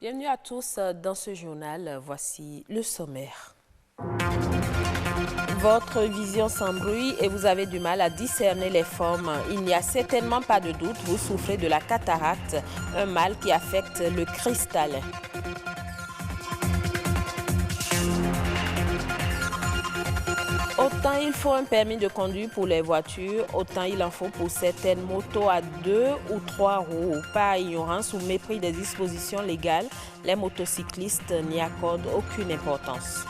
Bienvenue à tous dans ce journal. Voici le sommaire. Votre vision s'embrouille et vous avez du mal à discerner les formes. Il n'y a certainement pas de doute, vous souffrez de la cataracte, un mal qui affecte le cristallin. Autant il faut un permis de conduire pour les voitures, autant il en faut pour certaines motos à 2 ou 3 roues. Par ignorance ou mépris des dispositions légales, les motocyclistes n'y accordent aucune importance.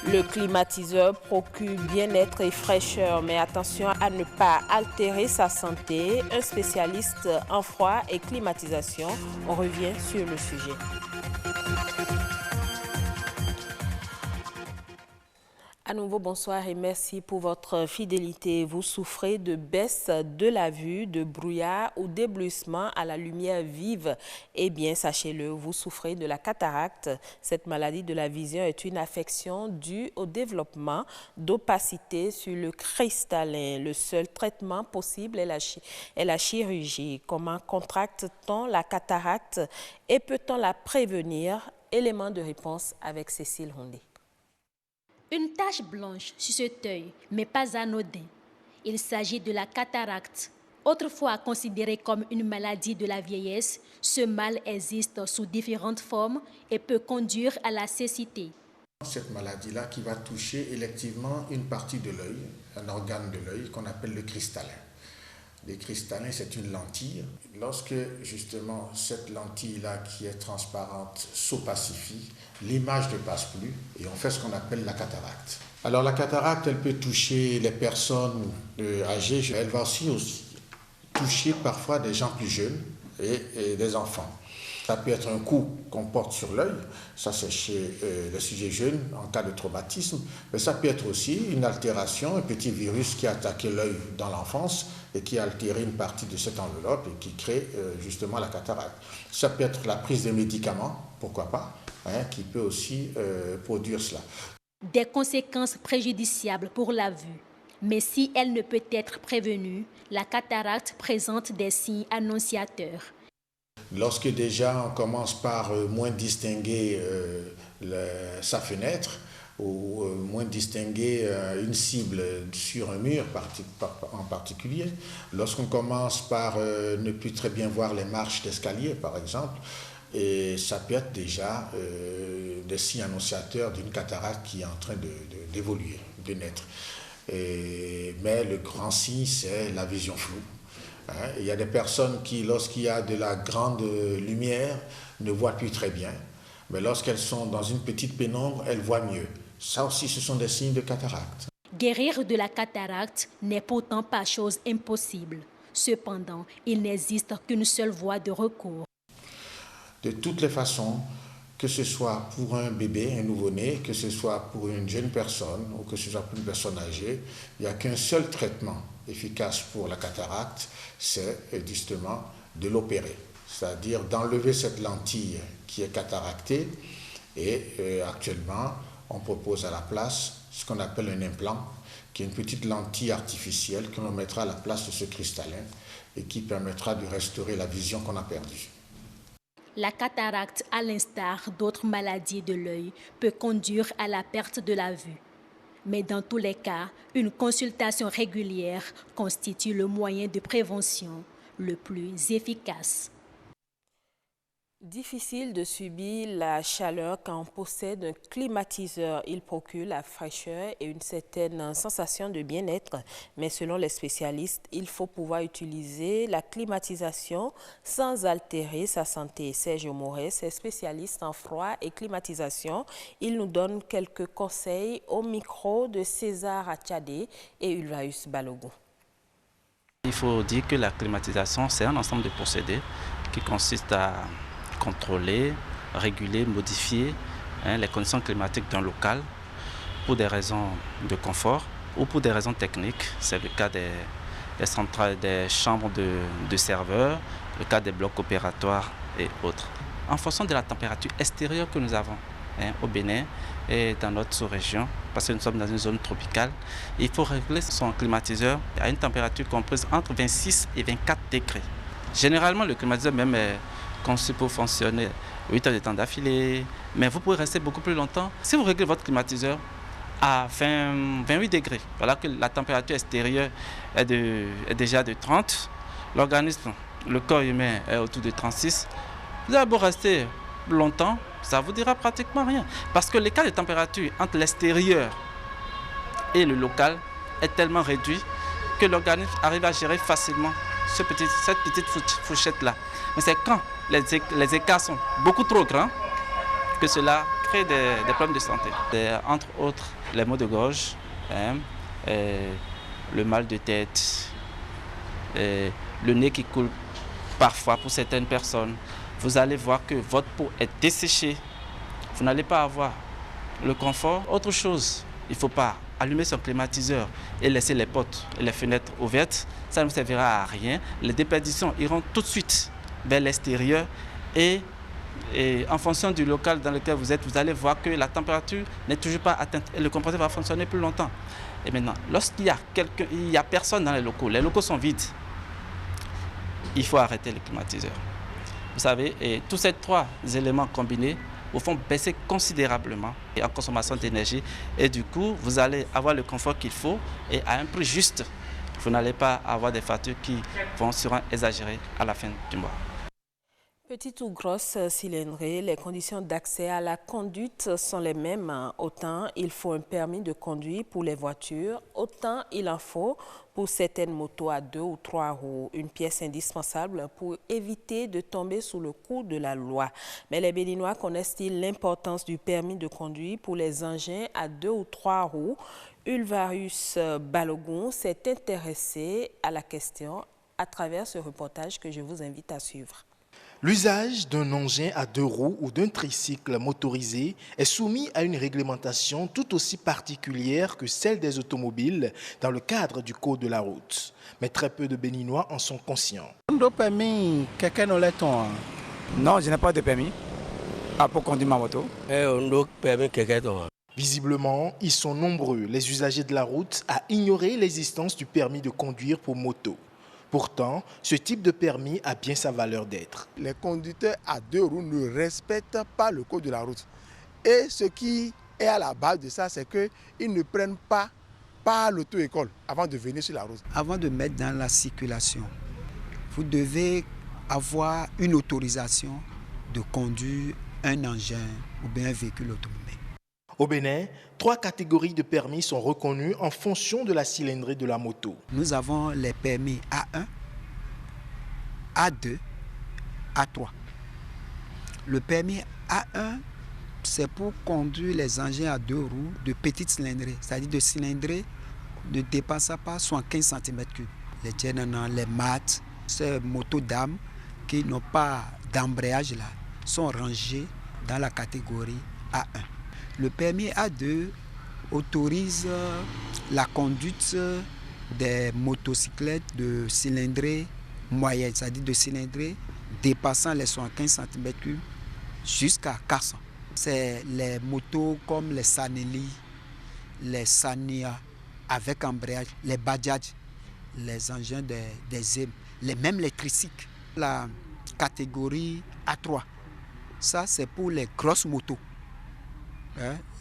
Le climatiseur procure bien-être et fraîcheur, mais attention à ne pas altérer sa santé. Un spécialiste en froid et climatisation, on revient sur le sujet. À nouveau, bonsoir et merci pour votre fidélité. Vous souffrez de baisse de la vue, de brouillard ou d'éblouissement à la lumière vive. Eh bien, sachez-le, vous souffrez de la cataracte. Cette maladie de la vision est une affection due au développement d'opacité sur le cristallin. Le seul traitement possible est la chirurgie. Comment contracte-t-on la cataracte et peut-on la prévenir? Élément de réponse avec Cécile Rondé. Une tache blanche sur cet œil, mais pas anodin. Il s'agit de la cataracte. Autrefois considérée comme une maladie de la vieillesse, ce mal existe sous différentes formes et peut conduire à la cécité. Cette maladie-là qui va toucher électivement une partie de l'œil, un organe de l'œil qu'on appelle le cristallin. Le cristallin, c'est une lentille. Lorsque justement cette lentille-là qui est transparente s'opacifie, l'image ne passe plus et on fait ce qu'on appelle la cataracte. Alors la cataracte, elle peut toucher les personnes âgées, elle va aussi toucher parfois des gens plus jeunes et des enfants. Ça peut être un coup qu'on porte sur l'œil, ça c'est chez les sujets jeunes en cas de traumatisme, mais ça peut être aussi une altération, un petit virus qui a attaqué l'œil dans l'enfance et qui a altéré une partie de cette enveloppe et qui crée justement la cataracte. Ça peut être la prise de médicaments, pourquoi pas, qui peut aussi produire cela. Des conséquences préjudiciables pour la vue. Mais si elle ne peut être prévenue, la cataracte présente des signes annonciateurs. Lorsque déjà on commence par moins distinguer sa fenêtre ou moins distinguer une cible sur un mur en particulier, lorsqu'on commence par ne plus très bien voir les marches d'escalier par exemple, et ça peut être déjà des signes annonciateurs d'une cataracte qui est en train d'évoluer, de naître. Mais le grand signe, c'est la vision floue. Il y a des personnes qui, lorsqu'il y a de la grande lumière, ne voient plus très bien. Mais lorsqu'elles sont dans une petite pénombre, elles voient mieux. Ça aussi, ce sont des signes de cataracte. Guérir de la cataracte n'est pourtant pas chose impossible. Cependant, il n'existe qu'une seule voie de recours. De toutes les façons, que ce soit pour un bébé, un nouveau-né, que ce soit pour une jeune personne ou que ce soit pour une personne âgée, il n'y a qu'un seul traitement efficace pour la cataracte, c'est justement de l'opérer. C'est-à-dire d'enlever cette lentille qui est cataractée et actuellement, on propose à la place ce qu'on appelle un implant, qui est une petite lentille artificielle que l'on mettra à la place de ce cristallin et qui permettra de restaurer la vision qu'on a perdue. La cataracte, à l'instar d'autres maladies de l'œil, peut conduire à la perte de la vue. Mais dans tous les cas, une consultation régulière constitue le moyen de prévention le plus efficace. Difficile de subir la chaleur quand on possède un climatiseur. Il procure la fraîcheur et une certaine sensation de bien-être. Mais selon les spécialistes, il faut pouvoir utiliser la climatisation sans altérer sa santé. Serge Morès est spécialiste en froid et climatisation. Il nous donne quelques conseils au micro de César Attiadé et Ulvaeus Balogun. Il faut dire que la climatisation, c'est un ensemble de procédés qui consiste à contrôler, réguler, modifier les conditions climatiques d'un local pour des raisons de confort ou pour des raisons techniques. C'est le cas des centrales, des chambres de serveurs, le cas des blocs opératoires et autres. En fonction de la température extérieure que nous avons au Bénin et dans notre sous-région, parce que nous sommes dans une zone tropicale, il faut régler son climatiseur à une température comprise entre 26 et 24 degrés. Généralement, le climatiseur même est conçu pour fonctionner 8 heures de temps d'affilée, mais vous pouvez rester beaucoup plus longtemps. Si vous réglez votre climatiseur à 28 degrés, voilà que la température extérieure est déjà de 30, l'organisme, le corps humain est autour de 36, vous avez beau rester longtemps, ça ne vous dira pratiquement rien. Parce que l'écart de température entre l'extérieur et le local est tellement réduit que l'organisme arrive à gérer facilement cette petite fourchette-là. Mais c'est quand les écarts sont beaucoup trop grands que cela crée des problèmes de santé. Entre autres, les maux de gorge, le mal de tête, le nez qui coule parfois pour certaines personnes. Vous allez voir que votre peau est desséchée. Vous n'allez pas avoir le confort. Autre chose, il ne faut pas allumer son climatiseur et laisser les portes et les fenêtres ouvertes. Ça ne vous servira à rien. Les déperditions iront tout de suite vers l'extérieur et en fonction du local dans lequel vous êtes, vous allez voir que la température n'est toujours pas atteinte et le compresseur va fonctionner plus longtemps. Et maintenant, lorsqu'il y a personne dans les locaux sont vides, il faut arrêter le climatiseur. Vous savez, et tous ces 3 éléments combinés vous font baisser considérablement en consommation d'énergie et du coup, vous allez avoir le confort qu'il faut et à un prix juste. Vous n'allez pas avoir des factures qui seront exagérées à la fin du mois. Petite ou grosse cylindrée, les conditions d'accès à la conduite sont les mêmes. Autant il faut un permis de conduire pour les voitures, autant il en faut pour certaines motos à 2 ou 3 roues. Une pièce indispensable pour éviter de tomber sous le coup de la loi. Mais les Béninois connaissent-ils l'importance du permis de conduire pour les engins à 2 ou 3 roues? Ulvarius Balogun s'est intéressé à la question à travers ce reportage que je vous invite à suivre. L'usage d'un engin à 2 roues ou d'un tricycle motorisé est soumis à une réglementation tout aussi particulière que celle des automobiles dans le cadre du Code de la route. Mais très peu de Béninois en sont conscients. Non, je n'ai pas de permis pour conduire ma moto. Visiblement, ils sont nombreux, les usagers de la route, à ignorer l'existence du permis de conduire pour moto. Pourtant, ce type de permis a bien sa valeur d'être. Les conducteurs à 2 roues ne respectent pas le code de la route. Et ce qui est à la base de ça, c'est qu'ils ne prennent pas l'auto-école avant de venir sur la route. Avant de mettre dans la circulation, vous devez avoir une autorisation de conduire un engin ou bien un véhicule automobile. Au Bénin, 3 catégories de permis sont reconnues en fonction de la cylindrée de la moto. Nous avons les permis A1, A2, A3. Le permis A1, c'est pour conduire les engins à 2 roues de petite cylindrée, c'est-à-dire de cylindrée ne dépassant pas 75 cm3. Les Tchénanan, les MAT, ces motos d'âme qui n'ont pas d'embrayage là, sont rangées dans la catégorie A1. Le permis A2 autorise la conduite des motocyclettes de cylindrée moyenne, c'est-à-dire de cylindrée dépassant les 75 cm3 jusqu'à 400. C'est les motos comme les Saneli, les Sania avec embrayage, les Bajaj, les engins des ZEM, même les tricycles. La catégorie A3, ça c'est pour les grosses motos.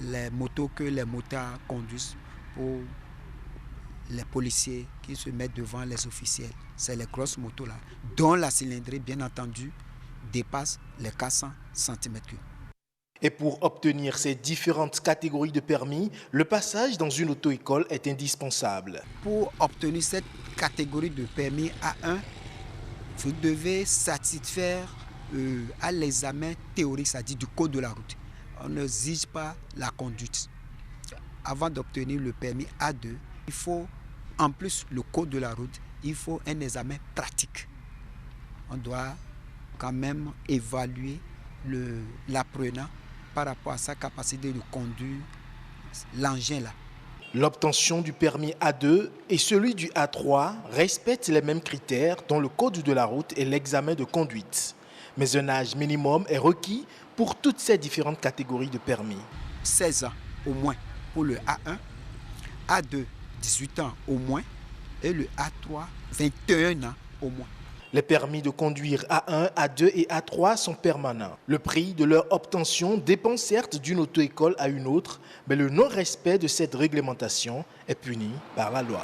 Les motos que les motards conduisent pour les policiers qui se mettent devant les officiels. C'est les grosses motos là, dont la cylindrée, bien entendu, dépasse les 400 cm3. Et pour obtenir ces différentes catégories de permis, le passage dans une auto-école est indispensable. Pour obtenir cette catégorie de permis A1, vous devez satisfaire à l'examen théorique, c'est-à-dire du code de la route. On n'exige pas la conduite. Avant d'obtenir le permis A2, il faut, en plus le code de la route, il faut un examen pratique. On doit quand même évaluer l'apprenant par rapport à sa capacité de conduire l'engin là. L'obtention du permis A2 et celui du A3 respectent les mêmes critères dans le code de la route et l'examen de conduite. Mais un âge minimum est requis pour toutes ces différentes catégories de permis. 16 ans au moins pour le A1, A2 18 ans au moins et le A3 21 ans au moins. Les permis de conduire A1, A2 et A3 sont permanents. Le prix de leur obtention dépend certes d'une auto-école à une autre, mais le non-respect de cette réglementation est puni par la loi.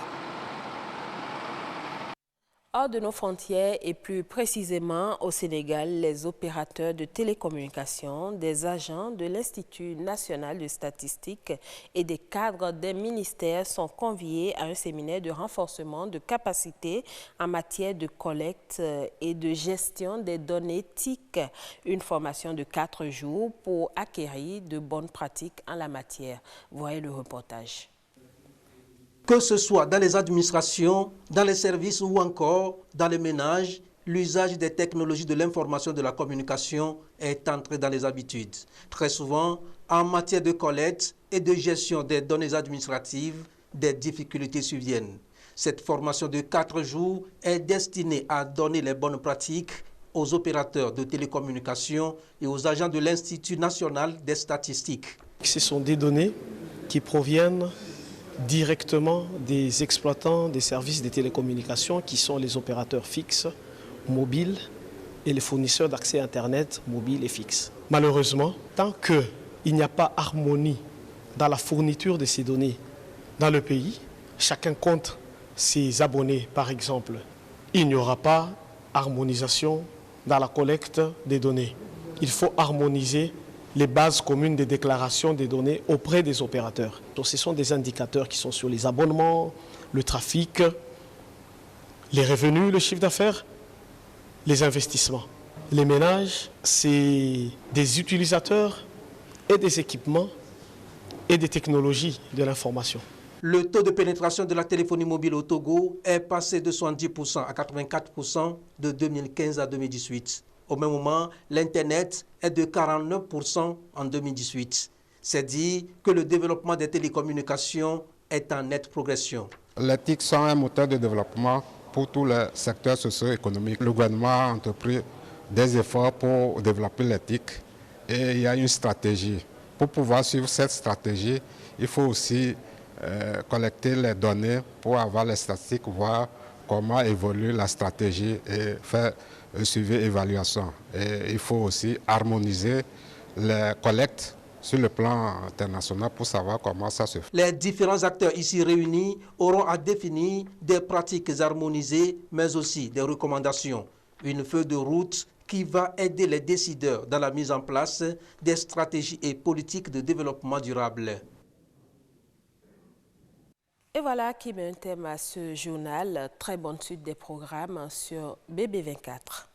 Hors de nos frontières et plus précisément au Sénégal, les opérateurs de télécommunications, des agents de l'Institut national de statistique et des cadres des ministères sont conviés à un séminaire de renforcement de capacités en matière de collecte et de gestion des données TIC. Une formation de 4 jours pour acquérir de bonnes pratiques en la matière. Voyez le reportage. Que ce soit dans les administrations, dans les services ou encore dans les ménages, l'usage des technologies de l'information et de la communication est entré dans les habitudes. Très souvent, en matière de collecte et de gestion des données administratives, des difficultés surviennent. Cette formation de 4 jours est destinée à donner les bonnes pratiques aux opérateurs de télécommunications et aux agents de l'Institut national des statistiques. Ce sont des données qui proviennent directement des exploitants des services de télécommunications qui sont les opérateurs fixes, mobiles et les fournisseurs d'accès Internet mobile et fixe. Malheureusement, tant qu'il n'y a pas harmonie dans la fourniture de ces données dans le pays, chacun compte ses abonnés par exemple, il n'y aura pas harmonisation dans la collecte des données. Il faut harmoniser les bases communes des déclarations des données auprès des opérateurs. Donc, ce sont des indicateurs qui sont sur les abonnements, le trafic, les revenus, le chiffre d'affaires, les investissements. Les ménages, c'est des utilisateurs et des équipements et des technologies de l'information. Le taux de pénétration de la téléphonie mobile au Togo est passé de 70% à 84% de 2015 à 2018. Au même moment, l'Internet est de 49% en 2018. C'est dire que le développement des télécommunications est en nette progression. Les TIC sont un moteur de développement pour tous les secteurs socio-économiques. Le gouvernement a entrepris des efforts pour développer les TIC et il y a une stratégie. Pour pouvoir suivre cette stratégie, il faut aussi collecter les données pour avoir les statistiques, voir comment évolue la stratégie et faire suivi évaluation. Et il faut aussi harmoniser les collectes sur le plan international pour savoir comment ça se fait. Les différents acteurs ici réunis auront à définir des pratiques harmonisées, mais aussi des recommandations. Une feuille de route qui va aider les décideurs dans la mise en place des stratégies et politiques de développement durable. Et voilà qui met un thème à ce journal. Très bonne suite des programmes sur BB24.